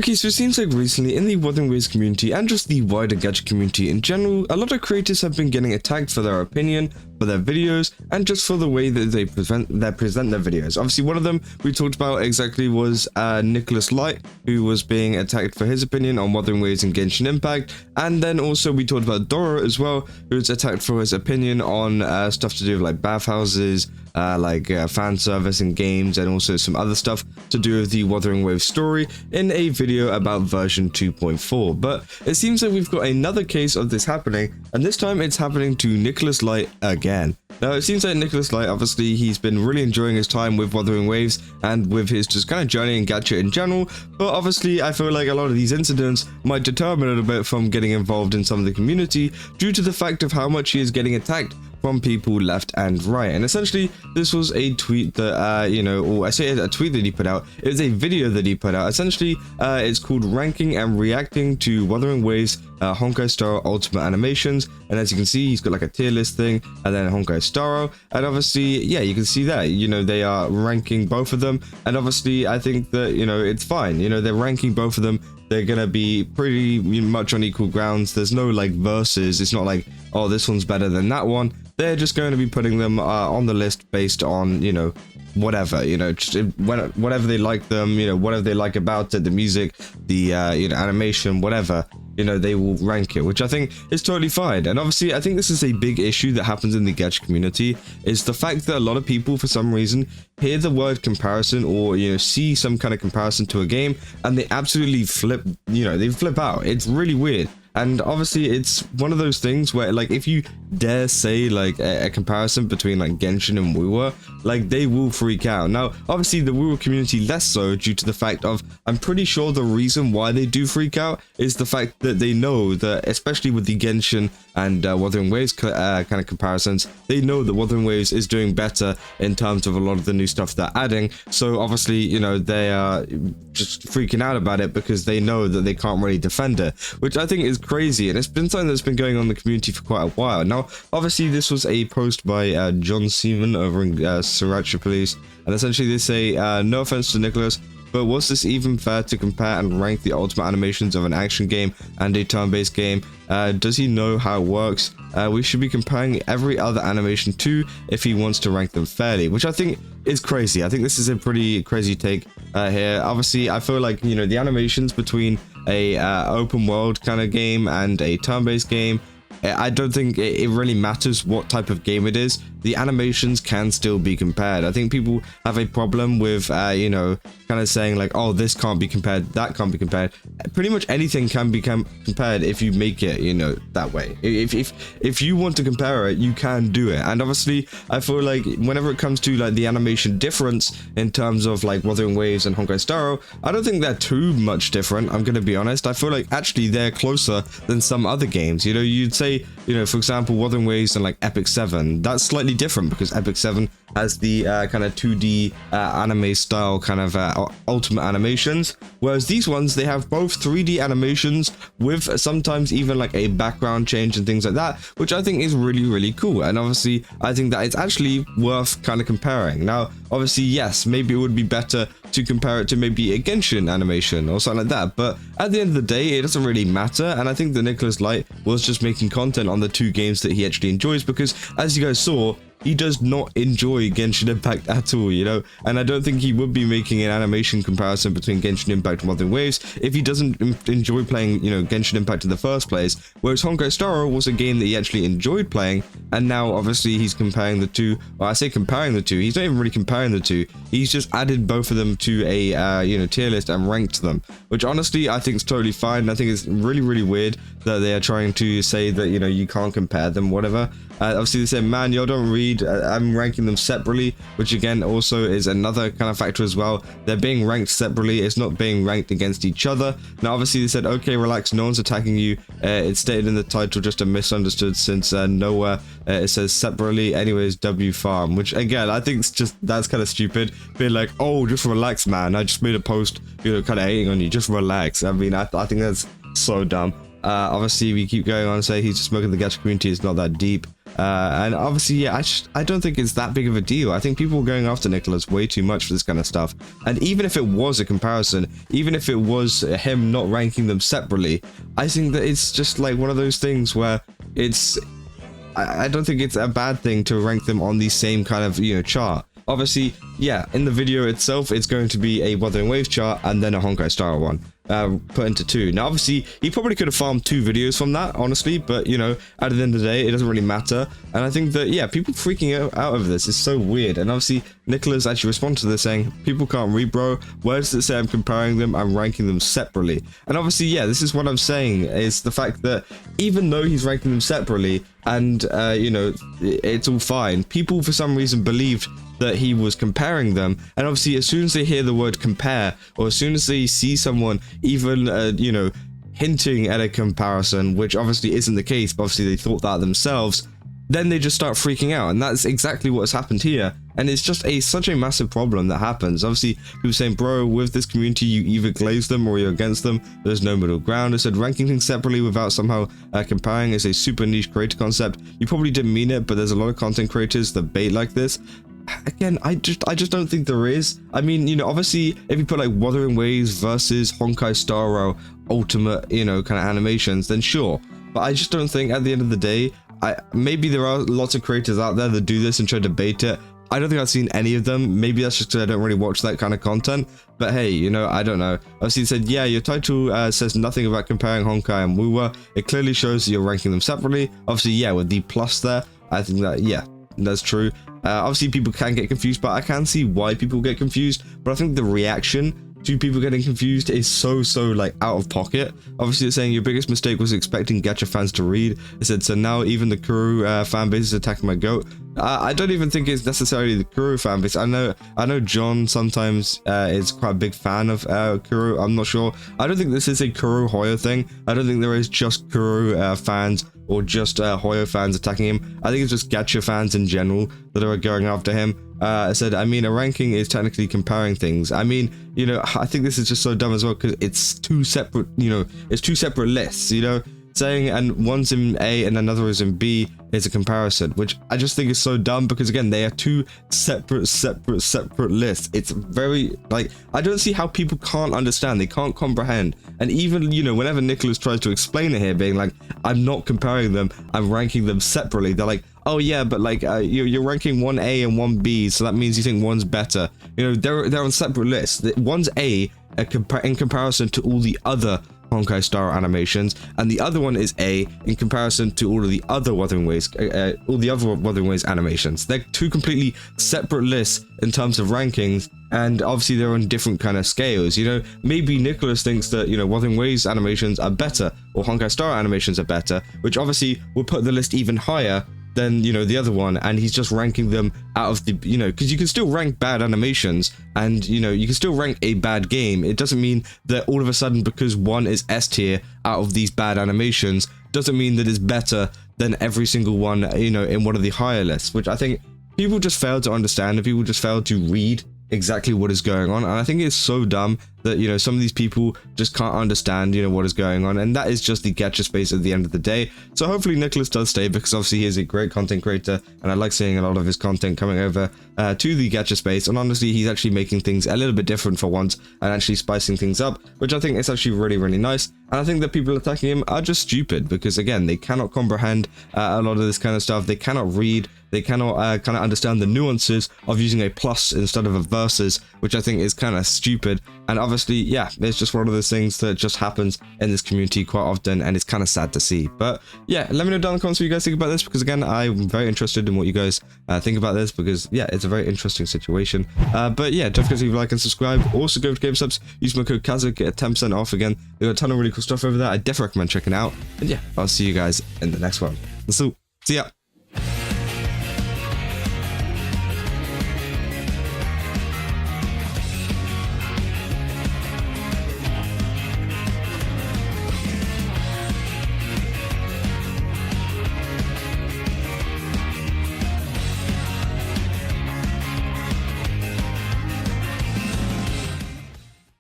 Okay, so it seems like recently in the Wuthering Waves community and just the wider gacha community in general, a lot of creators have been getting attacked for their opinion, for their videos, and just for the way that they present their videos. Obviously, one of them we talked about exactly was NicholasLight, who was being attacked for his opinion on Wuthering Waves and Genshin Impact, and then also we talked about Doro as well, who was attacked for his opinion on stuff to do with like bathhouses, fan service in games, and also some other stuff to do with the Wuthering Waves story in a video about version 2.4. But it seems like we've got another case of this happening, and this time it's happening to NicholasLight again. Now, it seems like NicholasLight, obviously, he's been really enjoying his time with Wuthering Waves and with his just kind of journey in gacha in general, but obviously I feel like a lot of these incidents might deter him a little bit from getting involved in some of the community due to the fact of how much he is getting attacked from people left and right. And essentially this was a tweet that or I say a tweet that he put out. It was a video that he put out. Essentially it's called ranking and reacting to Wuthering Waves Honkai Star Ultimate animations, and as you can see, he's got like a tier list thing and then Honkai Star, and obviously you can see that they are ranking both of them, and obviously I think that it's fine. They're ranking both of them. They're gonna be pretty much on equal grounds. There's no like versus. It's not like, oh, this one's better than that one. They're just going to be putting them on the list based on whatever, just whatever they like them, whatever they like about it, the music, the animation, whatever, they will rank it, which I think is totally fine. And obviously I think this is a big issue that happens in the gacha community, is the fact that a lot of people for some reason hear the word comparison or see some kind of comparison to a game and they absolutely flip, they flip out. It's really weird. And obviously it's one of those things where like if you dare say like a comparison between like Genshin and wuwa, like they will freak out. Now obviously the wuwa community less so, due to the fact of, I'm pretty sure the reason why they do freak out is the fact that they know that, especially with the Genshin and Wuthering Waves kind of comparisons, they know that Wuthering Waves is doing better in terms of a lot of the new stuff they're adding. So obviously they are just freaking out about it because they know that they can't really defend it, which I think is crazy. And it's been something that's been going on in the community for quite a while now. Obviously this was a post by John Seaman over in Sriracha Police, and essentially they say, no offense to Nicholas, but was this even fair to compare and rank the ultimate animations of an action game and a turn-based game? Does he know how it works? We should be comparing every other animation too if he wants to rank them fairly, which I think is crazy. I think this is a pretty crazy take here. Obviously I feel like the animations between a open world kind of game and a turn-based game, I don't think it really matters what type of game it is. The animations can still be compared. I think people have a problem with, kind of saying like, oh, this can't be compared, that can't be compared. Pretty much anything can become compared if you make it, that way. If you want to compare it, you can do it. And obviously, I feel like whenever it comes to like the animation difference in terms of like Wuthering Waves and Honkai Star, I don't think they're too much different. I'm gonna be honest. I feel like actually they're closer than some other games. You'd say, for example, Wuthering Waves and like Epic 7, that's slightly different because Epic 7 has the kind of 2D anime style kind of ultimate animations, whereas these ones, they have both 3D animations with sometimes even like a background change and things like that, which I think is really, really cool. And obviously I think that it's actually worth kind of comparing. Now obviously, yes, maybe it would be better to compare it to maybe a Genshin animation or something like that, but at the end of the day it doesn't really matter. And I think that NicholasLight was just making content on the two games that he actually enjoys, because as you guys saw, he does not enjoy Genshin Impact at all, and I don't think he would be making an animation comparison between Genshin Impact and Wuthering Waves if he doesn't enjoy playing, Genshin Impact in the first place, whereas Honkai Star was a game that he actually enjoyed playing, and now obviously he's comparing the two. Well, I say comparing the two, he's not even really comparing the two, he's just added both of them to a tier list and ranked them, which honestly I think is totally fine. I think it's really, really weird that they are trying to say that you can't compare them, whatever. Obviously they said, man, y'all don't read, I'm ranking them separately, which again also is another kind of factor as well. They're being ranked separately, it's not being ranked against each other. Now obviously they said, okay, relax, no one's attacking you, it's stated in the title, just a misunderstood, since nowhere it says separately. Anyways, W farm, which again I think it's just, that's kind of stupid, being like, oh, just relax, man, I just made a post kind of hating on you, just relax. I mean, I think that's so dumb. Obviously, we keep going on and say he's just smoking the gacha community is not that deep. And obviously, yeah, I don't think it's that big of a deal. I think people are going after Nicholas way too much for this kind of stuff. And even if it was a comparison, even if it was him not ranking them separately, I think that it's just like one of those things where it's... I don't think it's a bad thing to rank them on the same kind of, you know, chart. Obviously, yeah, in the video itself, it's going to be a Wuthering Waves chart and then a Honkai style one, put into two. Now, obviously, he probably could have farmed 2 videos from that, honestly, but, you know, at the end of the day, it doesn't really matter. And I think that, yeah, people freaking out over this is so weird. And obviously, Nicholas actually responded to this saying, people can't read, bro. Where does it say I'm comparing them? I'm ranking them separately. And obviously, yeah, this is what I'm saying, is the fact that even though he's ranking them separately and, you know, it's all fine, people for some reason believed that he was comparing them, and obviously as soon as they hear the word compare, or as soon as they see someone even you know, hinting at a comparison, which obviously isn't the case, but obviously they thought that themselves, then they just start freaking out. And that's exactly what has happened here, and it's just such a massive problem that happens. Obviously people saying, bro, with this community you either glaze them or you're against them, there's no middle ground. I said ranking things separately without somehow comparing is a super niche creator concept. You probably didn't mean it, but there's a lot of content creators that bait like this. Again, I just don't think there is. I mean, you know, obviously if you put like Wuthering Waves versus Honkai Star Rail Ultimate, you know, kind of animations, then sure. But I just don't think at the end of the day, maybe there are lots of creators out there that do this and try to debate it. I don't think I've seen any of them. Maybe that's just because I don't really watch that kind of content. But hey, you know, I don't know. Obviously it said, yeah, your title says nothing about comparing Honkai and wuwa. It clearly shows that you're ranking them separately. Obviously, yeah, with the plus there, I think that, yeah, that's true. Obviously people can get confused, but I can see why people get confused. But I think the reaction to people getting confused is so like out of pocket. Obviously it's saying your biggest mistake was expecting gacha fans to read. It said, so now even the Kuru fan base is attacking my goat. I don't even think it's necessarily the Kuru fan base. I know John sometimes is quite a big fan of Kuru. I'm not sure. I don't think this is a Kuru Hoyo thing. I don't think there is just Kuru fans or just Hoyo fans attacking him. I think it's just gacha fans in general that are going after him. I said, I mean, a ranking is technically comparing things. I mean, you know, I think this is just so dumb as well because it's 2 separate, you know, it's 2 separate lists, you know, saying and one's in A and another is in B is a comparison, which I just think is so dumb because again, they are 2 separate lists. It's very, like, I don't see how people can't understand, they can't comprehend. And even, you know, whenever Nicholas tries to explain it here, being like, I'm not comparing them, I'm ranking them separately, they're like, oh yeah, but like you're ranking 1A and 1B, so that means you think one's better. You know, they're on separate lists. One's A in comparison to all the other Honkai Star animations, and the other one is A in comparison to all of the other Wuthering Waves, animations. They're 2 completely separate lists in terms of rankings, and obviously they're on different kind of scales. You know, maybe Nicholas thinks that, you know, Wuthering Waves animations are better, or Honkai Star animations are better, which obviously will put the list even higher than, you know, the other one, and he's just ranking them out of the, you know, because you can still rank bad animations and, you know, you can still rank a bad game. It doesn't mean that all of a sudden because one is S tier out of these bad animations doesn't mean that it's better than every single one, you know, in one of the higher lists, which I think people just fail to understand and people just fail to read exactly what is going on. And I think it's so dumb that, you know, some of these people just can't understand, you know, what is going on, and that is just the gacha space at the end of the day. So hopefully Nicholas does stay, because obviously he is a great content creator and I like seeing a lot of his content coming over to the gacha space, and honestly he's actually making things a little bit different for once and actually spicing things up, which I think is actually really nice. And I think that people attacking him are just stupid because, again, they cannot comprehend a lot of this kind of stuff. They cannot read, they cannot kind of understand the nuances of using a plus instead of a versus, which I think is kind of stupid. And obviously, yeah, it's just one of those things that just happens in this community quite often, and it's kind of sad to see. But yeah, let me know down in the comments what you guys think about this, because again, I'm very interested in what you guys think about this, because yeah, it's a very interesting situation. But yeah, don't forget to leave a like and subscribe. Also go to GameSubs, use my code Kazakh, get a 10% off again. They've got a ton of really cool stuff over there. I definitely recommend checking out. And yeah, I'll see you guys in the next one. So, see ya.